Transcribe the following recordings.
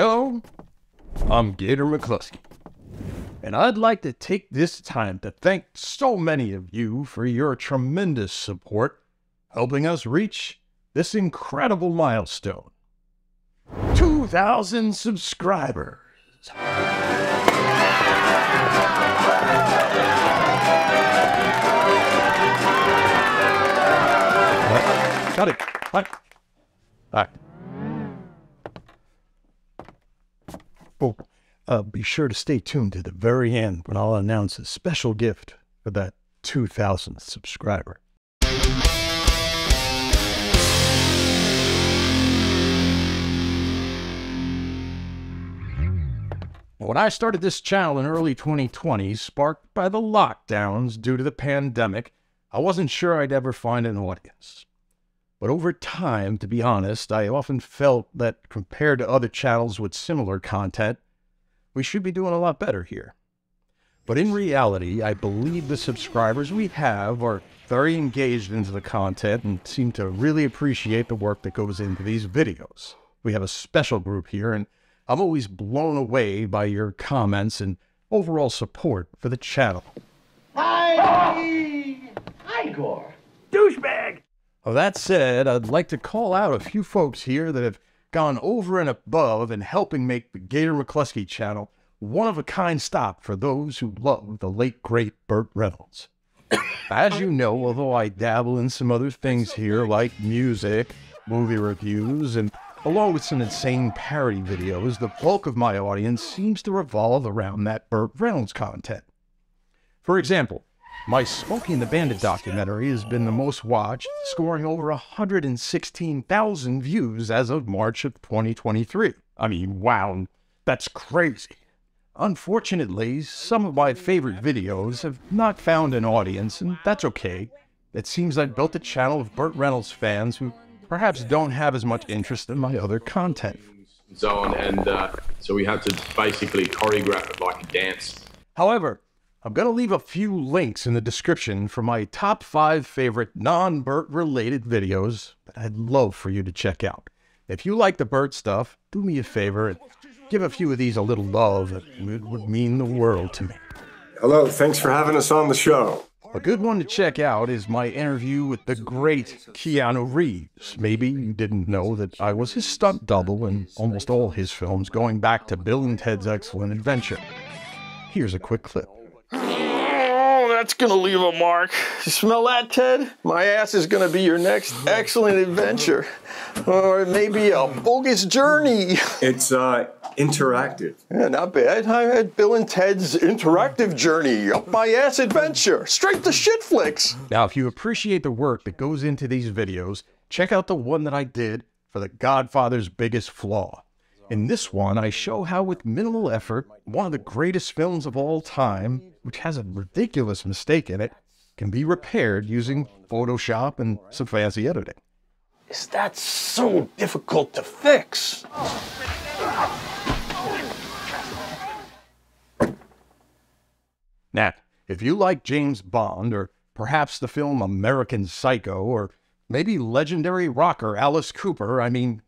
Hello, I'm Gator McKLUSKY, and I'd like to take this time to thank so many of you for your tremendous support, helping us reach this incredible milestone. 2,000 subscribers. Got it. Hi. Hi. Oh, be sure to stay tuned to the very end when I'll announce a special gift for that 2,000th subscriber. When I started this channel in early 2020, sparked by the lockdowns due to the pandemic, I wasn't sure I'd ever find an audience. But over time, to be honest, I often felt that compared to other channels with similar content, we should be doing a lot better here. But in reality, I believe the subscribers we have are very engaged into the content and seem to really appreciate the work that goes into these videos. We have a special group here, and I'm always blown away by your comments and overall support for the channel. Hi, Igor. Douchebag. Well, that said, I'd like to call out a few folks here that have gone over and above in helping make the Gator McKLUSKY channel one-of-a-kind stop for those who love the late, great Burt Reynolds. As you know, although I dabble in some other things here like music, movie reviews, and along with some insane parody videos, the bulk of my audience seems to revolve around that Burt Reynolds content. For example, my Smokey and the Bandit documentary has been the most watched, scoring over 116,000 views as of March of 2023. I mean, wow, that's crazy. Unfortunately, some of my favorite videos have not found an audience, and that's okay. It seems I've built a channel of Burt Reynolds fans who perhaps don't have as much interest in my other content. So we had to basically choreograph it like a dance. However, I'm going to leave a few links in the description for my top 5 favorite non-Burt related videos that I'd love for you to check out. If you like the Burt stuff, do me a favor and give a few of these a little love. It would mean the world to me. Hello, thanks for having us on the show. A good one to check out is my interview with the great Keanu Reeves. Maybe you didn't know that I was his stunt double in almost all his films, going back to Bill and Ted's Excellent Adventure. Here's a quick clip. That's gonna leave a mark. You smell that, Ted? My ass is gonna be your next excellent adventure. Or maybe a bogus journey. It's interactive. Yeah, not bad. I had Bill and Ted's interactive journey, up my ass adventure, straight to shit flicks. Now, if you appreciate the work that goes into these videos, check out the one that I did for The Godfather's Biggest Flaw. In this one, I show how with minimal effort, one of the greatest films of all time, which has a ridiculous mistake in it, can be repaired using Photoshop and some fancy editing. Is that so difficult to fix? Now, if you like James Bond, or perhaps the film American Psycho, or maybe legendary rocker Alice Cooper, I mean,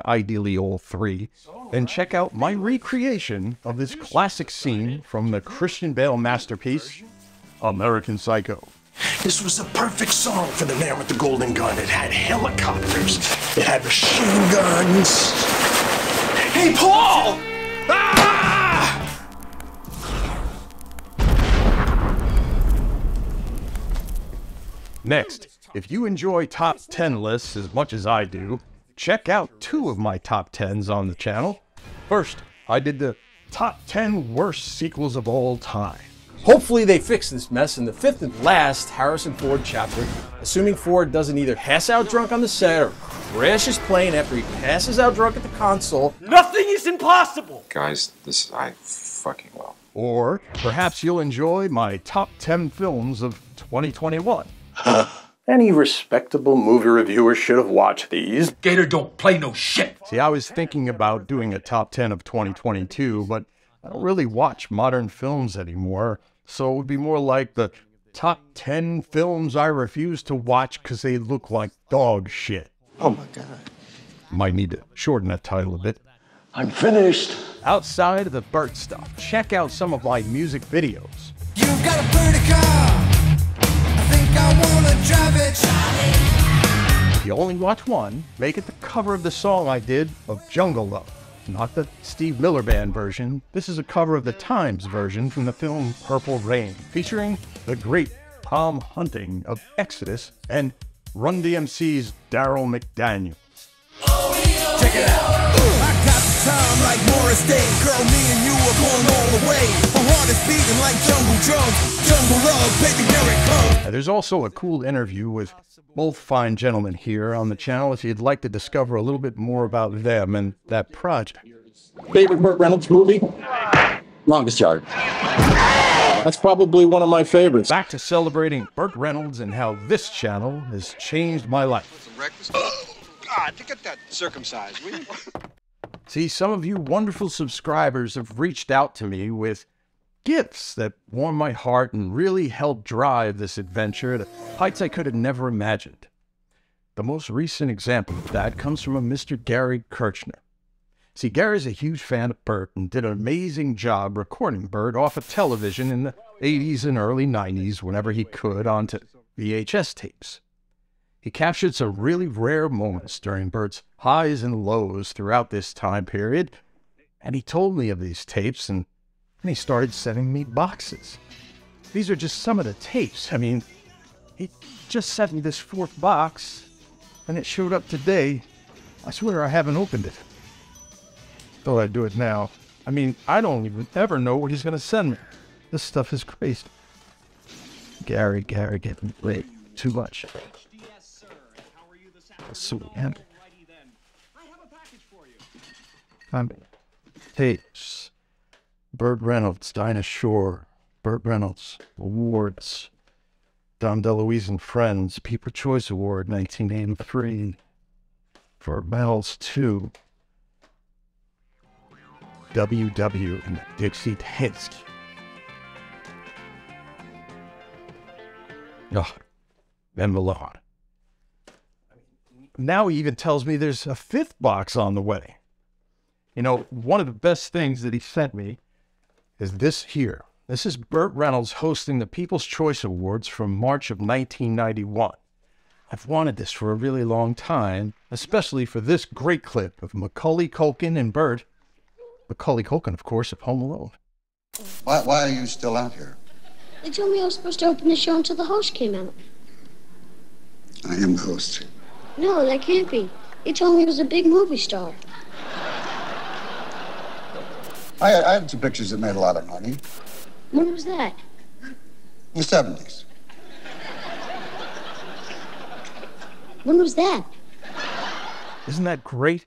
ideally all three, then check out my recreation of this classic scene from the Christian Bale masterpiece, American Psycho. This was the perfect song for the man with the golden gun. It had helicopters, it had machine guns. Hey, Paul! Ah! Next, if you enjoy top 10 lists as much as I do, check out 2 of my top 10s on the channel. First, I did the top 10 worst sequels of all time. Hopefully they fix this mess in the 5th and last Harrison Ford chapter, assuming Ford doesn't either pass out drunk on the set or crash his plane after he passes out drunk at the console. Nothing is impossible! Guys, I fucking will. Or perhaps you'll enjoy my top 10 films of 2021. Any respectable movie reviewer should have watched these. Gator don't play no shit. See, I was thinking about doing a top 10 of 2022, but I don't really watch modern films anymore, so it would be more like the top 10 films I refuse to watch because they look like dog shit. Oh my God. Might need to shorten that title a bit. I'm finished. Outside of the Burt stuff, check out some of my music videos. You've got a pretty car. I think I wanna drive it. If you only watch one, make it the cover of the song I did of Jungle Love. Not the Steve Miller Band version. This is a cover of the Times version from the film Purple Rain, featuring the great Tom Hunting of Exodus and Run DMC's Daryl McDaniel. Check it out. I got the time like Morris Day. Girl, me and you are going all the way. My heart is beating like jungle drums. Jungle love, baby, here it comes. There's also a cool interview with both fine gentlemen here on the channel if you'd like to discover a little bit more about them and that project. Favorite Burt Reynolds movie? Longest Yard. That's probably one of my favorites. Back to celebrating Burt Reynolds and how this channel has changed my life. God, get that circumcised, will you? See, some of you wonderful subscribers have reached out to me with gifts that warm my heart and really help drive this adventure to heights I could have never imagined. The most recent example of that comes from a Mr. Gary Kirchner. See, Gary's a huge fan of Burt and did an amazing job recording Burt off of television in the 80s and early 90s whenever he could onto VHS tapes. He captured some really rare moments during Burt's highs and lows throughout this time period, and he told me of these tapes, and he started sending me boxes. These are just some of the tapes. I mean, he just sent me this 4th box, and it showed up today. I swear I haven't opened it. Thought I'd do it now. I mean, I don't even ever know what he's going to send me. This stuff is crazy. Gary getting way too much. Sweet. Tapes. Burt Reynolds, Dinah Shore. Burt Reynolds, awards. Dom DeLuise and Friends, People's Choice Award, 1983. Burt Reynolds 2. WW and the Dixie Hits. Oh, Ben Malone. Now he even tells me there's a 5th box on the way. You know, one of the best things that he sent me is this here. This is Burt Reynolds hosting the People's Choice Awards from March of 1991. I've wanted this for a really long time, especially for this great clip of Macaulay Culkin and Burt. Macaulay Culkin, of course, of Home Alone. Why are you still out here? They told me I was supposed to open the show until the host came out. I am the host. No, that can't be. They told me he was a big movie star. I had some pictures that made a lot of money. When was that? In the 70s. When was that? Isn't that great?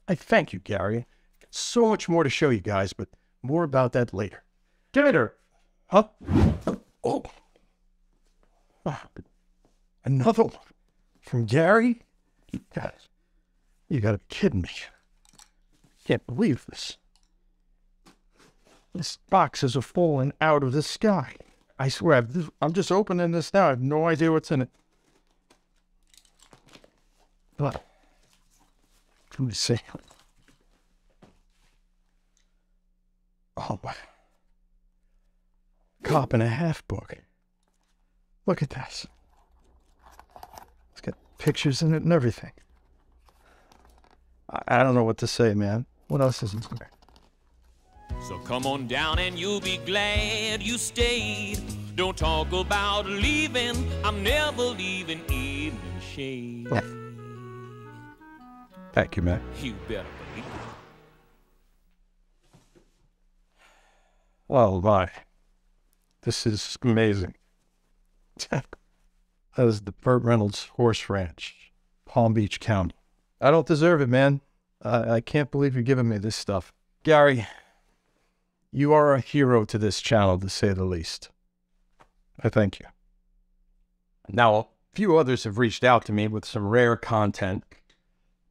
I thank you, Gary. So much more to show you guys, but more about that later. Gator! Huh? Oh. Another one. From Gary? You gotta be kidding me. Can't believe this. This box has fallen out of the sky. I swear, I'm just opening this now. I have no idea what's in it. But, let me see. Oh, my. Cop and a Half book. Look at this. It's got pictures in it and everything. I don't know what to say, man. What else is in there? So come on down and you'll be glad you stayed. Don't talk about leaving. I'm never leaving evening shade. Yeah. Thank you, man. You better believe it. Well, my. This is amazing. That is the Burt Reynolds Horse Ranch, Palm Beach County. I don't deserve it, man. I can't believe you're giving me this stuff. Gary, you are a hero to this channel, to say the least. I thank you. Now, a few others have reached out to me with some rare content.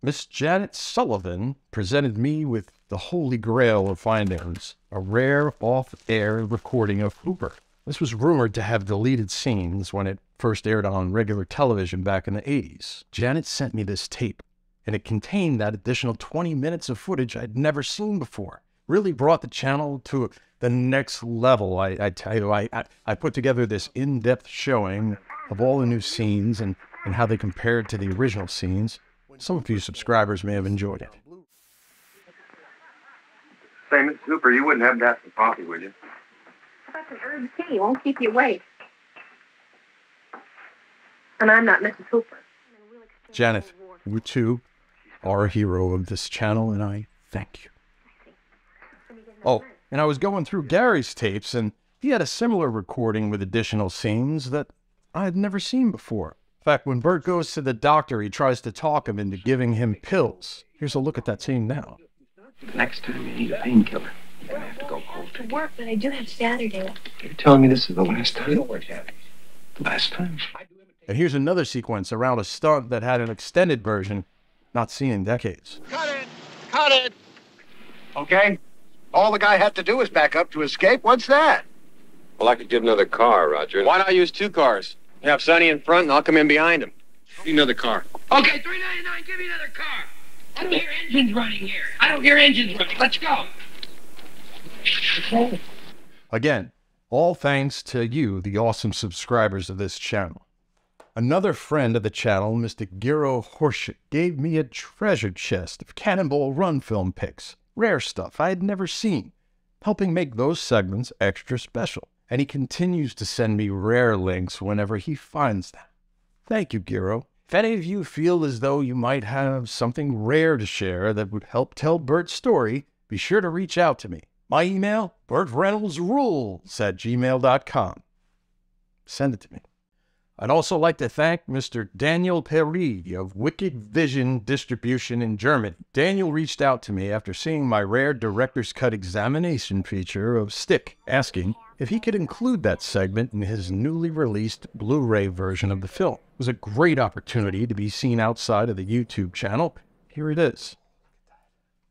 Miss Janet Sullivan presented me with the holy grail of findings, a rare off-air recording of Hooper. This was rumored to have deleted scenes when it first aired on regular television back in the 80s. Janet sent me this tape. and it contained that additional 20 minutes of footage I'd never seen before. Really brought the channel to the next level. I tell you, I put together this in-depth showing of all the new scenes and how they compared to the original scenes. Some of you subscribers may have enjoyed it. Say, Mr. Hooper, you wouldn't have that for coffee, would you? That's an herb tea. It won't keep you awake. And I'm not Mrs. Hooper. Janet, you too are a hero of this channel, and I thank you. Oh, and I was going through Gary's tapes, and he had a similar recording with additional scenes that I had never seen before. In fact, when Burt goes to the doctor, he tries to talk him into giving him pills. Here's a look at that scene now. Next time you need a painkiller, you're going to have to go cold To work, but I do have Saturday. You're telling me this is the last time? The last time? And here's another sequence around a stunt that had an extended version not seen in decades. Cut it! Cut it! Okay. All the guy had to do was back up to escape. What's that? Well, I could get another car, Roger. Why not use two cars? You have Sonny in front, and I'll come in behind him. Need another car. Okay, $3.99. Give me another car. I don't hear engines running here. I don't hear engines running. Let's go. Again, all thanks to you, the awesome subscribers of this channel. Another friend of the channel, Mr. Giro Horseshit, gave me a treasure chest of Cannonball Run film pics. Rare stuff I had never seen, helping make those segments extra special. And he continues to send me rare links whenever he finds them. Thank you, Giro. If any of you feel as though you might have something rare to share that would help tell Burt's story, be sure to reach out to me. My email, burtreynoldsrules@gmail.com. Send it to me. I'd also like to thank Mr. Daniel Perry of Wicked Vision Distribution in Germany. Daniel reached out to me after seeing my rare director's cut examination feature of Stick, asking if he could include that segment in his newly released Blu-ray version of the film. It was a great opportunity to be seen outside of the YouTube channel. Here it is.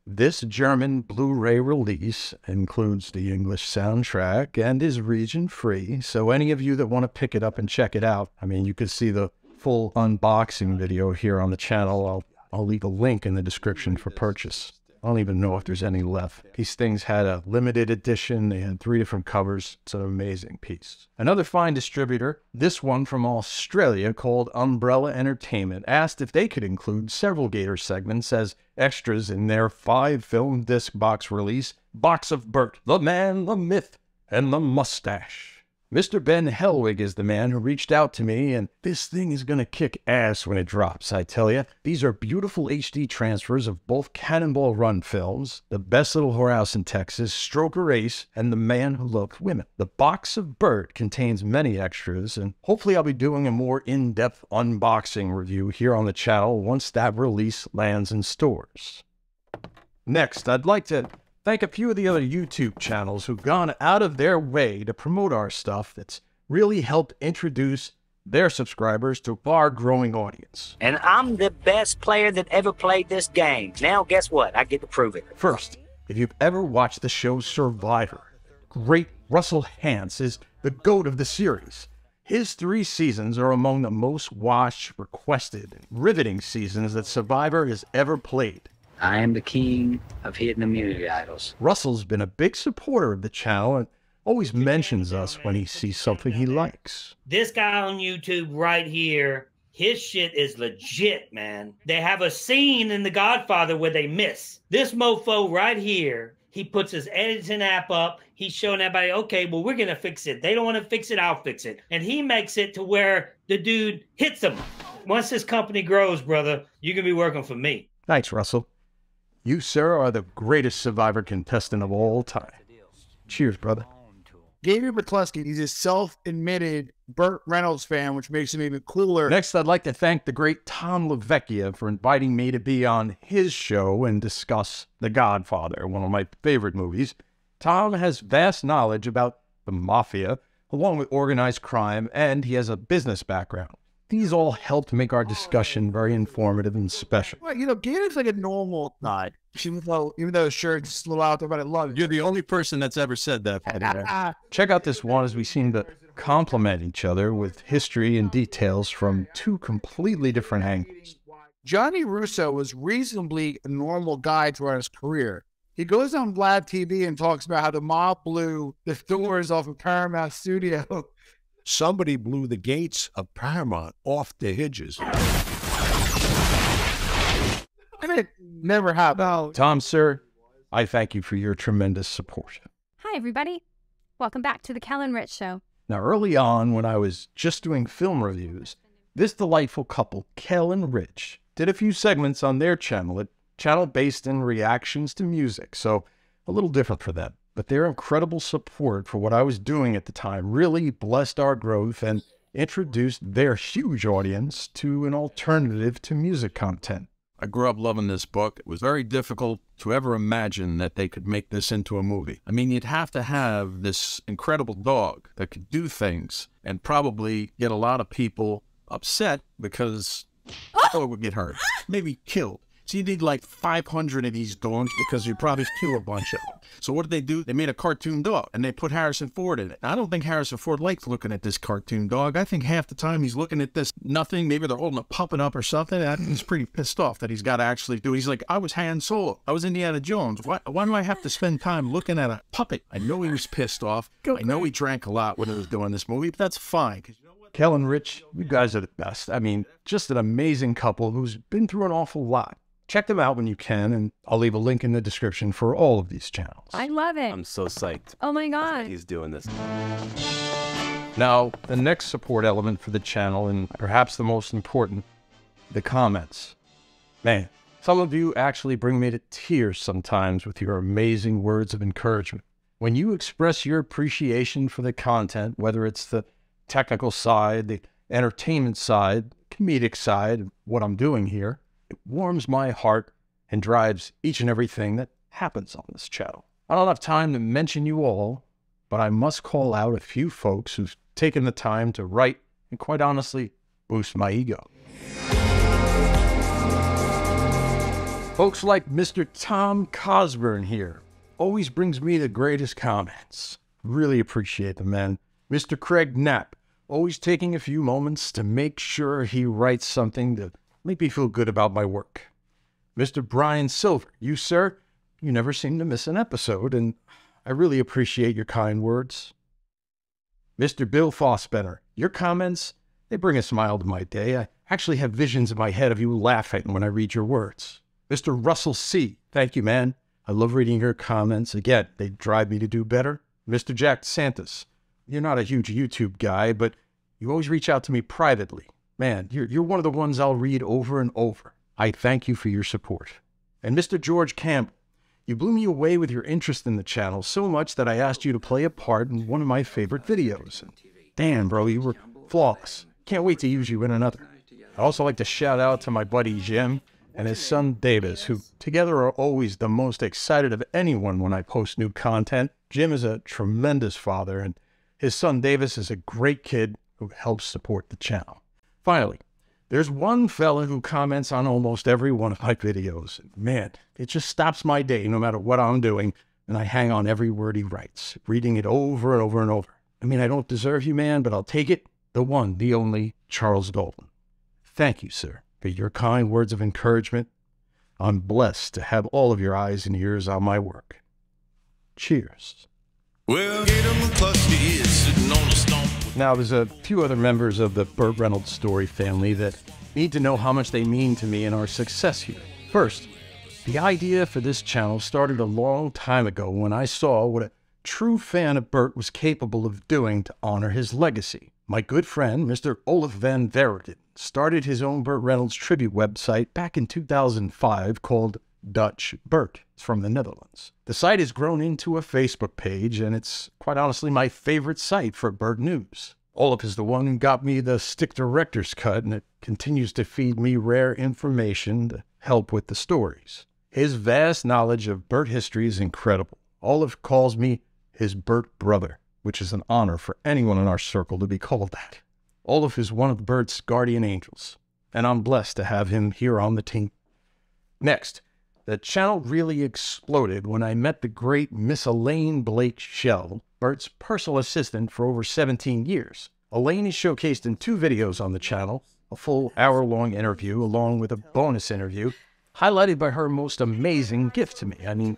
This German Blu-ray release includes the English soundtrack and is region-free, so any of you that want to pick it up and check it out, I mean, you can see the full unboxing video here on the channel. I'll leave a link in the description for purchase. I don't even know if there's any left. These things had a limited edition. They had 3 different covers. It's an amazing piece. Another fine distributor, this one from Australia called Umbrella Entertainment, asked if they could include several Gator segments as extras in their 5-film disc box release, Box of Burt, the Man, the Myth, and the Mustache. Mr. Ben Helwig is the man who reached out to me, and this thing is going to kick ass when it drops, I tell you. These are beautiful HD transfers of both Cannonball Run films, The Best Little Whorehouse in Texas, Stroker Ace, and The Man Who Loved Women. The Box of Burt contains many extras, and hopefully I'll be doing a more in-depth unboxing review here on the channel once that release lands in stores. Next, I'd like to thank a few of the other YouTube channels who've gone out of their way to promote our stuff that's really helped introduce their subscribers to our growing audience. And I'm the best player that ever played this game. Now, guess what? I get to prove it. First, if you've ever watched the show Survivor, great Russell Hantz is the GOAT of the series. His 3 seasons are among the most watched, requested, and riveting seasons that Survivor has ever played. I am the king of hidden immunity idols. Russell's been a big supporter of the channel and always mentions us when he sees something he likes. This guy on YouTube right here, his shit is legit, man. They have a scene in The Godfather where they miss. This mofo right here, he puts his editing app up. He's showing everybody, okay, well, we're going to fix it. They don't want to fix it, I'll fix it. And he makes it to where the dude hits him. Once this company grows, brother, you're going to be working for me. Thanks, Russell. You, sir, are the greatest Survivor contestant of all time. Cheers, brother. David McKLUSKY, he's a self-admitted Burt Reynolds fan, which makes him even cooler. Next, I'd like to thank the great Tom LaVecchia for inviting me to be on his show and discuss The Godfather, one of my favorite movies. Tom has vast knowledge about the mafia, along with organized crime, and he has a business background. These all helped make our discussion very informative and special. Well, you know, Gator's like a normal guy. Even though his shirt's a little out there, but I love it. You're the only person that's ever said that. Check out this one as we seem to complement each other with history and details from 2 completely different angles. Johnny Russo was reasonably a normal guy throughout his career. He goes on Vlad TV and talks about how the mob blew the doors off of Paramount Studio. Somebody blew the gates of Paramount off the hinges. And it never happened. Tom, sir, I thank you for your tremendous support. Hi, everybody. Welcome back to the Kel and Rich Show. Now, early on, when I was just doing film reviews, this delightful couple, Kel and Rich, did a few segments on their channel, a channel based in reactions to music, so a little different for them. But their incredible support for what I was doing at the time really blessed our growth and introduced their huge audience to an alternative to music content. I grew up loving this book. It was very difficult to ever imagine that they could make this into a movie. I mean, you'd have to have this incredible dog that could do things and probably get a lot of people upset because the dog would get hurt, maybe killed. So you need like 500 of these dogs because you probably kill a bunch of them. So what did they do? They made a cartoon dog and they put Harrison Ford in it. I don't think Harrison Ford likes looking at this cartoon dog. I think half the time he's looking at this nothing. Maybe they're holding a puppet up or something. He's pretty pissed off that he's got to actually do it. He's like, I was Han Solo. I was Indiana Jones. Why do I have to spend time looking at a puppet? I know he was pissed off. I know he drank a lot when he was doing this movie, but that's fine. Kel and Rich, you guys are the best. I mean, just an amazing couple who's been through an awful lot. Check them out when you can, and I'll leave a link in the description for all of these channels. I love it. I'm so psyched. Oh my God. He's doing this. Now, the next support element for the channel, and perhaps the most important, the comments. Man, some of you actually bring me to tears sometimes with your amazing words of encouragement. When you express your appreciation for the content, whether it's the technical side, the entertainment side, comedic side of what I'm doing here, it warms my heart and drives each and everything that happens on this channel. I don't have time to mention you all, but I must call out a few folks who've taken the time to write and, quite honestly, boost my ego. Folks like Mr. Tom Cosburn here always brings me the greatest comments. Really appreciate the man. Mr. Craig Knapp, always taking a few moments to make sure he writes something to make me feel good about my work. Mr. Brian Silver, you, sir, you never seem to miss an episode, and I really appreciate your kind words. Mr. Bill Fossbetter, your comments, they bring a smile to my day. I actually have visions in my head of you laughing when I read your words. Mr. Russell C., thank you, man. I love reading your comments. Again, they drive me to do better. Mr. Jack DeSantis, you're not a huge YouTube guy, but you always reach out to me privately. Man, you're one of the ones I'll read over and over. I thank you for your support. And Mr. George Campbell, you blew me away with your interest in the channel so much that I asked you to play a part in one of my favorite videos. And damn, bro, you were flawless. Can't wait to use you in another. I'd also like to shout out to my buddy Jim and his son Davis, who together are always the most excited of anyone when I post new content. Jim is a tremendous father, and his son Davis is a great kid who helps support the channel. Finally, there's one fella who comments on almost every one of my videos. Man, it just stops my day no matter what I'm doing, and I hang on every word he writes, reading it over and over and over. I mean, I don't deserve you, man, but I'll take it. The one, the only, Charles Dalton. Thank you, sir, for your kind words of encouragement. I'm blessed to have all of your eyes and ears on my work. Cheers. Well, Gator McKLUSKY is sitting on a stump. Now, there's a few other members of the Burt Reynolds story family that need to know how much they mean to me and our success here. First, the idea for this channel started a long time ago when I saw what a true fan of Burt was capable of doing to honor his legacy. My good friend, Mr. Olav van Verden, started his own Burt Reynolds tribute website back in 2005 called Dutch Burt. It's from the Netherlands. The site has grown into a Facebook page, and it's quite honestly my favorite site for Burt news. Olav is the one who got me the stick director's cut, and it continues to feed me rare information to help with the stories. His vast knowledge of Burt history is incredible. Olav calls me his Burt brother, which is an honor for anyone in our circle to be called that. Olav is one of Burt's guardian angels, and I'm blessed to have him here on the team. Next, the channel really exploded when I met the great Miss Elaine Blake Shell, Burt's personal assistant for over 17 years. Elaine is showcased in 2 videos on the channel, a full hour-long interview along with a bonus interview, highlighted by her most amazing gift to me. I mean,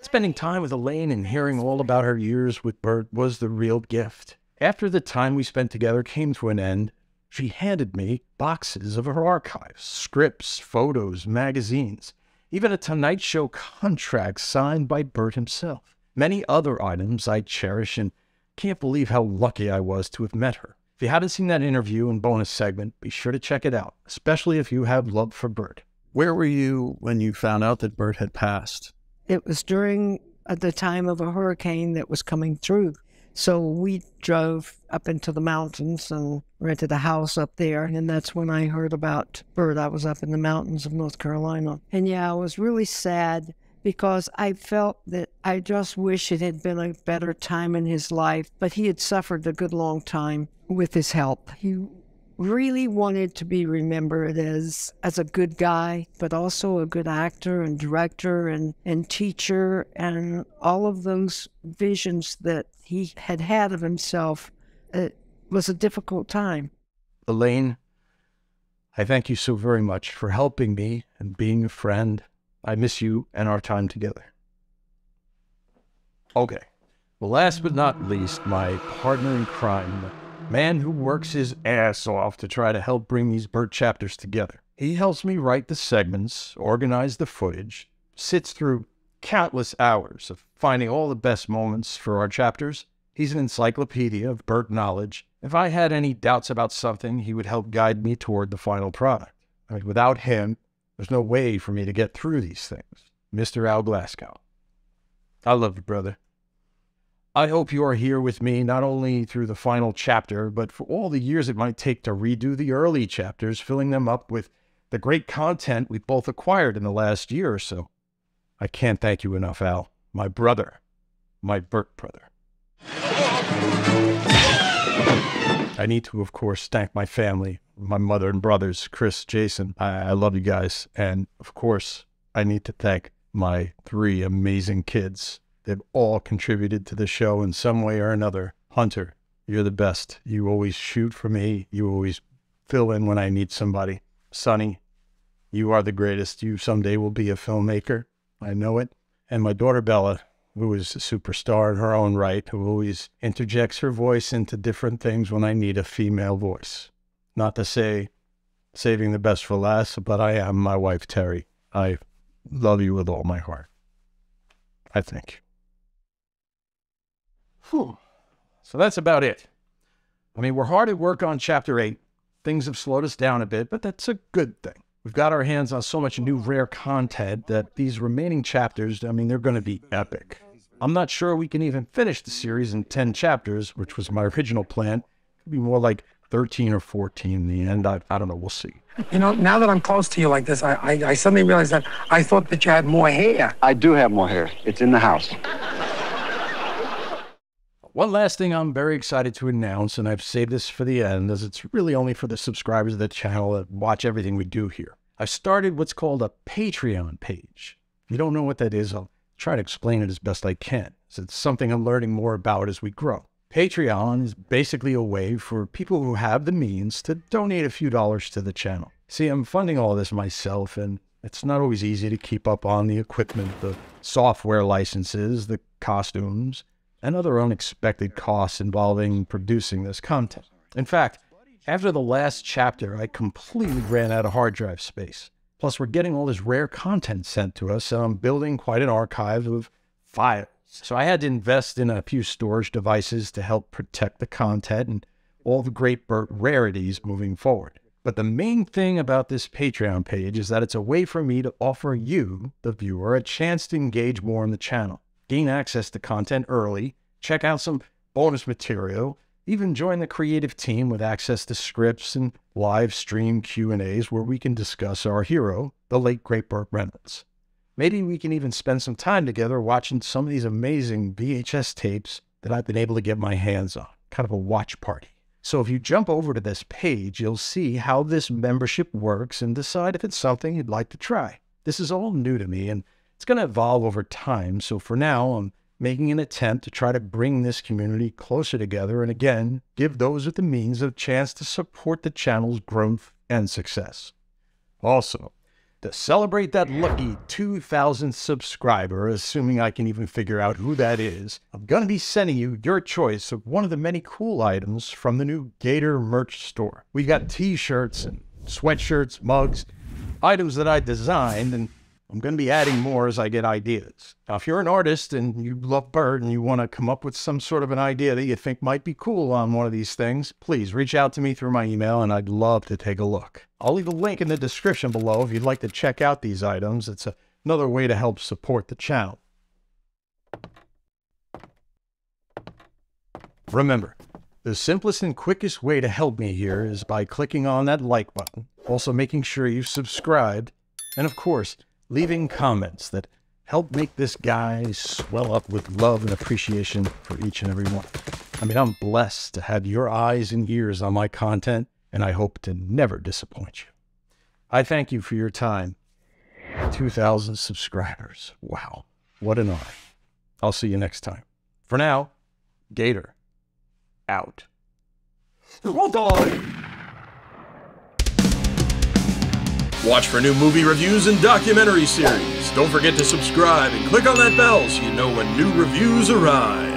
spending time with Elaine and hearing all about her years with Burt was the real gift. After the time we spent together came to an end, she handed me boxes of her archives, scripts, photos, magazines, even a Tonight Show contract signed by Burt himself. Many other items I cherish and can't believe how lucky I was to have met her. If you haven't seen that interview and bonus segment, be sure to check it out, especially if you have love for Burt. Where were you when you found out that Burt had passed? It was during the time of a hurricane that was coming through. So we drove up into the mountains and rented a house up there. And that's when I heard about Burt. I was up in the mountains of North Carolina. And yeah, I was really sad because I felt that I just wish it had been a better time in his life. But he had suffered a good long time with his help. He really wanted to be remembered as a good guy, but also a good actor and director and teacher, and all of those visions that he had of himself. It was a difficult time. Elaine, I thank you so very much for helping me and being a friend. I miss you and our time together. Okay, well, last but not least, my partner in crime, the man who works his ass off to try to help bring these Burt chapters together. He helps me write the segments, organize the footage, sits through countless hours of finding all the best moments for our chapters. He's an encyclopedia of Burt knowledge. If I had any doubts about something, he would help guide me toward the final product. I mean, without him, there's no way for me to get through these things. Mr. Al Glasgow. I love you, brother. I hope you are here with me not only through the final chapter, but for all the years it might take to redo the early chapters, filling them up with the great content we've both acquired in the last year or so. I can't thank you enough, Al. My brother. My Burt brother. I need to, of course, thank my family, my mother and brothers, Chris, Jason. I love you guys. And, of course, I need to thank my 3 amazing kids. They've all contributed to the show in some way or another. Hunter, you're the best. You always shoot for me. You always fill in when I need somebody. Sonny, you are the greatest. You someday will be a filmmaker. I know it. And my daughter Bella, who is a superstar in her own right, who always interjects her voice into different things when I need a female voice. Not to say saving the best for last, but I am my wife, Terry. I love you with all my heart. I think. Whew. So that's about it. I mean, we're hard at work on Chapter 8. Things have slowed us down a bit, but that's a good thing. We've got our hands on so much new rare content that these remaining chapters, I mean, they're going to be epic. I'm not sure we can even finish the series in 10 chapters, which was my original plan. It could be more like 13 or 14 in the end. I don't know. We'll see. You know, now that I'm close to you like this, I suddenly realized that I thought that you had more hair. I do have more hair. It's in the house. One last thing I'm very excited to announce, and I've saved this for the end, as it's really only for the subscribers of the channel that watch everything we do here. I've started what's called a Patreon page. If you don't know what that is, I'll try to explain it as best I can. So it's something I'm learning more about as we grow. Patreon is basically a way for people who have the means to donate a few dollars to the channel. See, I'm funding all this myself, and it's not always easy to keep up on the equipment, the software licenses, the costumes, and other unexpected costs involving producing this content. In fact, after the last chapter, I completely ran out of hard drive space. Plus, we're getting all this rare content sent to us, and I'm building quite an archive of files. So I had to invest in a few storage devices to help protect the content and all the great Burt rarities moving forward. But the main thing about this Patreon page is that it's a way for me to offer you, the viewer, a chance to engage more in the channel, gain access to content early, check out some bonus material, even join the creative team with access to scripts and live stream Q&As where we can discuss our hero, the late great Burt Reynolds. Maybe we can even spend some time together watching some of these amazing VHS tapes that I've been able to get my hands on, kind of a watch party. So if you jump over to this page, you'll see how this membership works and decide if it's something you'd like to try. This is all new to me, and it's going to evolve over time, so for now, I'm making an attempt to try to bring this community closer together and, again, give those with the means a chance to support the channel's growth and success. Also, to celebrate that lucky 2,000th subscriber, assuming I can even figure out who that is, I'm going to be sending you your choice of one of the many cool items from the new Gator merch store. We got t-shirts and sweatshirts, mugs, items that I designed, and I'm going to be adding more as I get ideas. Now, if you're an artist and you love Burt and you want to come up with some sort of an idea that you think might be cool on one of these things, please reach out to me through my email and I'd love to take a look. I'll leave a link in the description below if you'd like to check out these items. It's another way to help support the channel. Remember, the simplest and quickest way to help me here is by clicking on that like button, also making sure you've subscribed, and of course, leaving comments that help make this guy swell up with love and appreciation for each and every one. I mean, I'm blessed to have your eyes and ears on my content, and I hope to never disappoint you. I thank you for your time. 2,000 subscribers. Wow, what an honor. I'll see you next time. For now, Gator, out. Hold on! Watch for new movie reviews and documentary series. Don't forget to subscribe and click on that bell so you know when new reviews arrive.